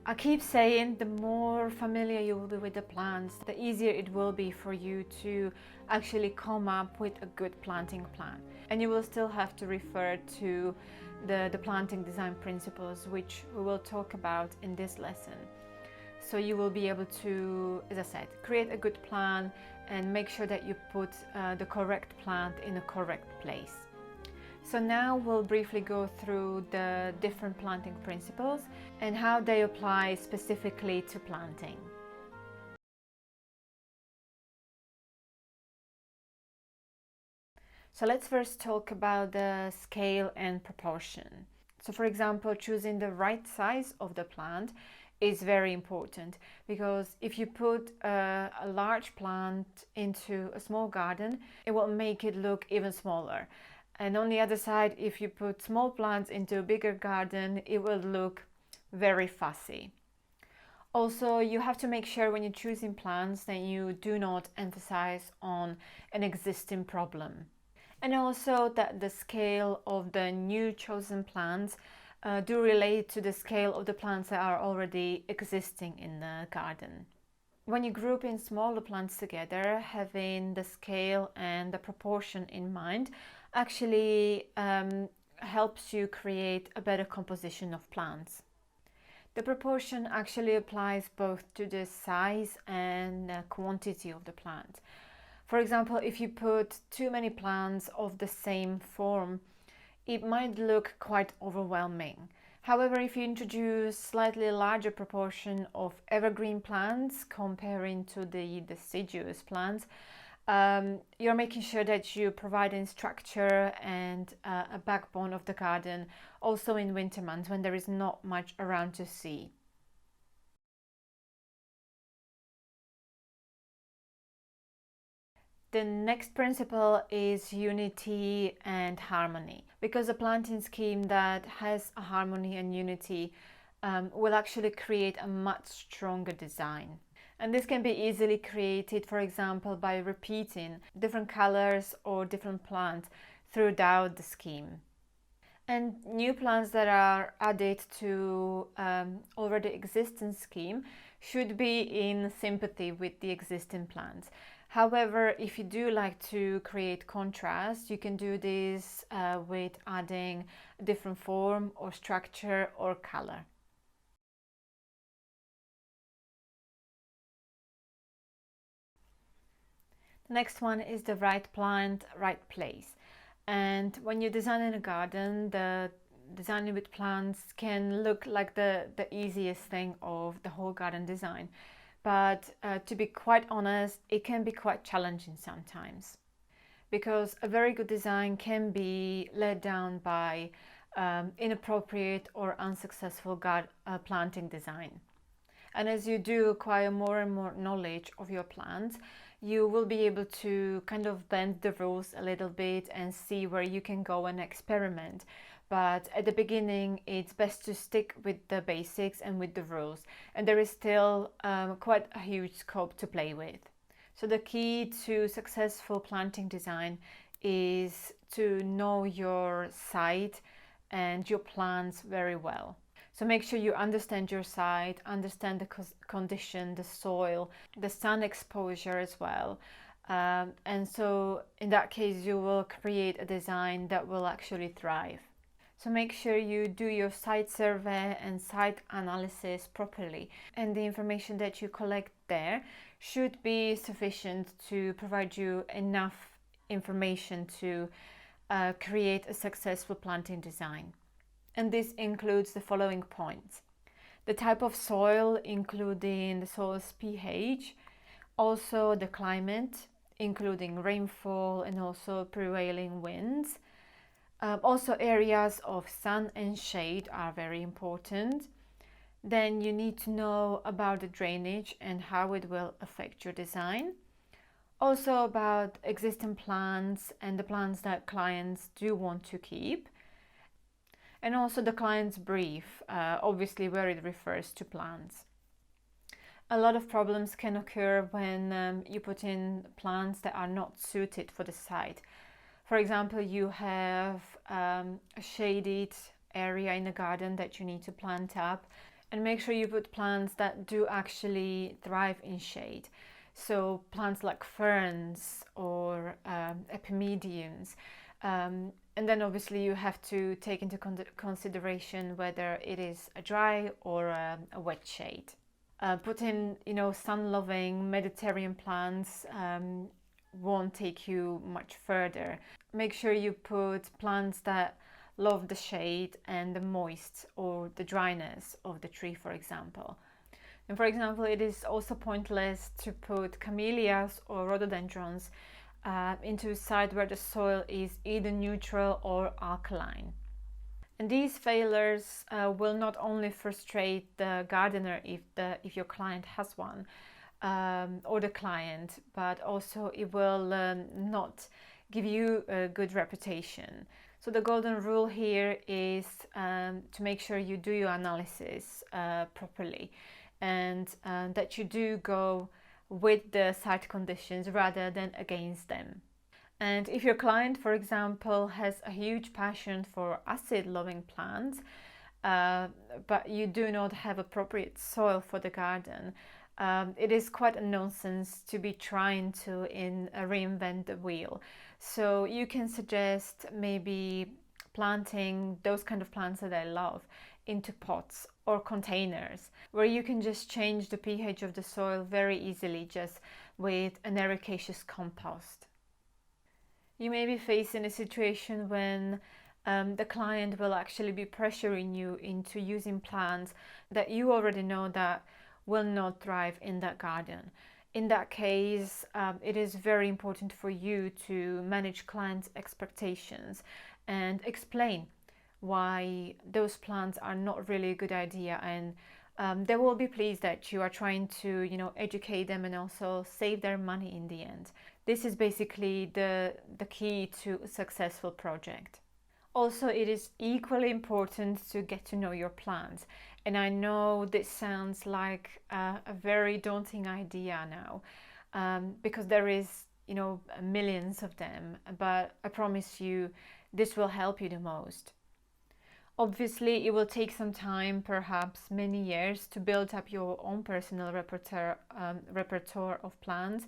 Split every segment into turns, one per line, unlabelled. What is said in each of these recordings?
I keep saying the more familiar you will be with the plants, the easier it will be for you to actually come up with a good planting plan. And you will still have to refer to the planting design principles, which we will talk about in this lesson. So you will be able to, as I said, create a good plan and make sure that you put the correct plant in the correct place. So now we'll briefly go through the different planting principles and how they apply specifically to planting. So let's first talk about the scale and proportion. So for example, choosing the right size of the plant is very important, because if you put a large plant into a small garden, it will make it look even smaller. And on the other side, if you put small plants into a bigger garden, it will look very fussy. Also, you have to make sure when you're choosing plants that you do not emphasize on an existing problem. And also that the scale of the new chosen plants do relate to the scale of the plants that are already existing in the garden. When you group in smaller plants together, having the scale and the proportion in mind actually helps you create a better composition of plants. The proportion actually applies both to the size and quantity of the plant. For example, if you put too many plants of the same form, it might look quite overwhelming. However, if you introduce slightly larger proportion of evergreen plants comparing to the deciduous plants, you're making sure that you provide in structure and a backbone of the garden, also in winter months when there is not much around to see. The next principle is unity and harmony, because a planting scheme that has a harmony and unity will actually create a much stronger design. And this can be easily created, for example, by repeating different colors or different plants throughout the scheme. And new plants that are added to already existing scheme should be in sympathy with the existing plants. However, if you do like to create contrast, you can do this with adding a different form or structure or color. The next one is the right plant, right place. And when you're designing a garden, the designing with plants can look like the easiest thing of the whole garden design. But to be quite honest, it can be quite challenging sometimes, because a very good design can be let down by inappropriate or unsuccessful planting design. And as you do acquire more and more knowledge of your plants, you will be able to kind of bend the rules a little bit and see where you can go and experiment. But at the beginning, it's best to stick with the basics and with the rules. And there is still quite a huge scope to play with. So the key to successful planting design is to know your site and your plants very well. So make sure you understand your site, understand the condition, the soil, the sun exposure as well. And so in that case, you will create a design that will actually thrive. So make sure you do your site survey and site analysis properly. And the information that you collect there should be sufficient to provide you enough information to create a successful planting design. And this includes the following points: the type of soil, including the soil's pH, also the climate, including rainfall and also prevailing winds. Also areas of sun and shade are very important. Then you need to know about the drainage and how it will affect your design. Also about existing plants and the plants that clients do want to keep. And also the client's brief, obviously where it refers to plants. A lot of problems can occur when you put in plants that are not suited for the site. For example, you have a shaded area in the garden that you need to plant up, And make sure you put plants that do actually thrive in shade. So plants like ferns or epimediums. And then obviously you have to take into consideration whether it is a dry or a wet shade. Put in, sun-loving Mediterranean plants won't take you much further. Make sure you put plants that love the shade and the moist or the dryness of the tree, for example. And for example, it is also pointless to put camellias or rhododendrons into a site where the soil is either neutral or alkaline. And these failures will not only frustrate the gardener if your client has one, or the client, but also it will not give you a good reputation. So the golden rule here is to make sure you do your analysis properly, and that you do go with the site conditions rather than against them. And if your client, for example, has a huge passion for acid-loving plants, but you do not have appropriate soil for the garden, it is quite a nonsense to be trying to reinvent the wheel. So you can suggest maybe planting those kind of plants that I love into pots or containers, where you can just change the pH of the soil very easily just with an ericaceous compost. You may be facing a situation when the client will actually be pressuring you into using plants that you already know that will not thrive in that garden. In that case, it is very important for you to manage clients' expectations and explain why those plants are not really a good idea, and they will be pleased that you are trying to educate them and also save their money in the end. This is basically the key to a successful project. Also, it is equally important to get to know your plants. And I know this sounds like a very daunting idea now, because there is millions of them, but I promise you this will help you the most. Obviously, it will take some time, perhaps many years, to build up your own personal repertoire of plants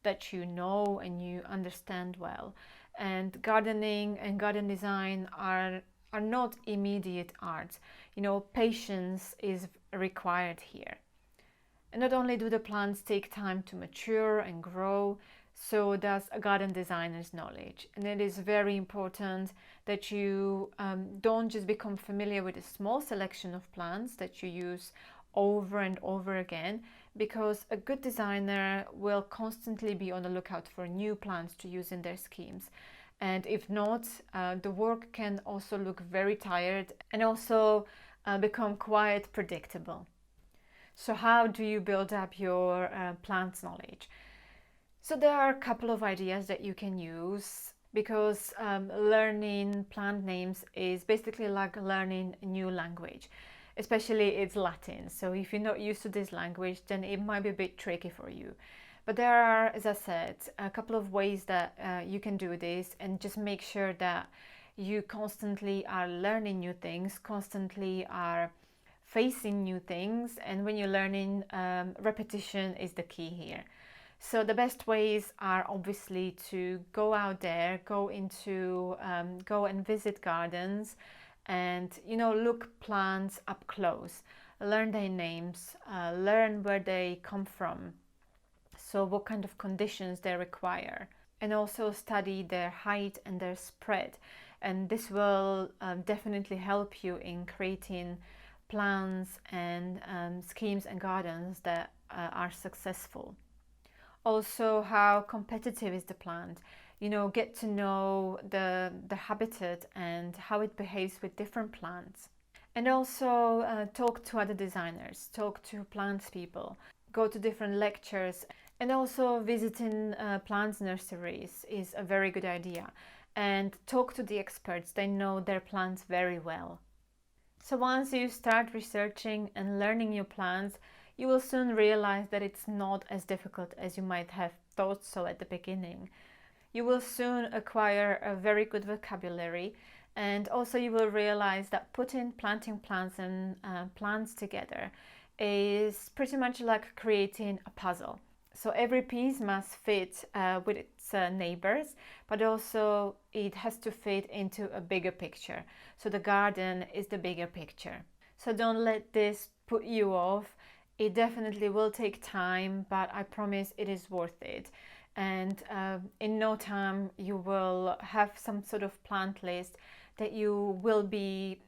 that you know and you understand well. And gardening and garden design are not immediate art. Patience is required here. And not only do the plants take time to mature and grow, so does a garden designer's knowledge. And it is very important that you don't just become familiar with a small selection of plants that you use over and over again, because a good designer will constantly be on the lookout for new plants to use in their schemes. And if not, the work can also look very tired and also become quite predictable. So how do you build up your plants knowledge? So there are a couple of ideas that you can use, because learning plant names is basically like learning a new language, especially it's Latin. So if you're not used to this language, then it might be a bit tricky for you. But there are, as I said, a couple of ways that you can do this, and just make sure that you constantly are learning new things, constantly are facing new things, and when you're learning, repetition is the key here. So the best ways are obviously to go out there, go and visit gardens, and look plants up close, learn their names, learn where they come from, so what kind of conditions they require, and also study their height and their spread. And this will definitely help you in creating plans and schemes and gardens that are successful. Also, how competitive is the plant? Get to know the habitat and how it behaves with different plants. And also talk to other designers, talk to plants people, go to different lectures. And also visiting plants nurseries is a very good idea. And talk to the experts, they know their plants very well. So once you start researching and learning new plants, you will soon realize that it's not as difficult as you might have thought so at the beginning. You will soon acquire a very good vocabulary, And also you will realize that planting plants and plants together is pretty much like creating a puzzle. So every piece must fit with its neighbors, but also it has to fit into a bigger picture. So the garden is the bigger picture. So don't let this put you off. It definitely will take time, but I promise it is worth it. And in no time you will have some sort of plant list that you will be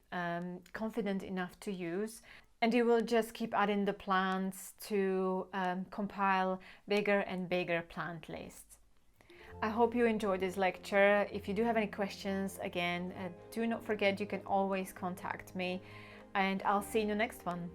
confident enough to use, and you will just keep adding the plants to compile bigger and bigger plant lists. I hope you enjoyed this lecture. If you do have any questions, again, do not forget you can always contact me, and I'll see you in the next one.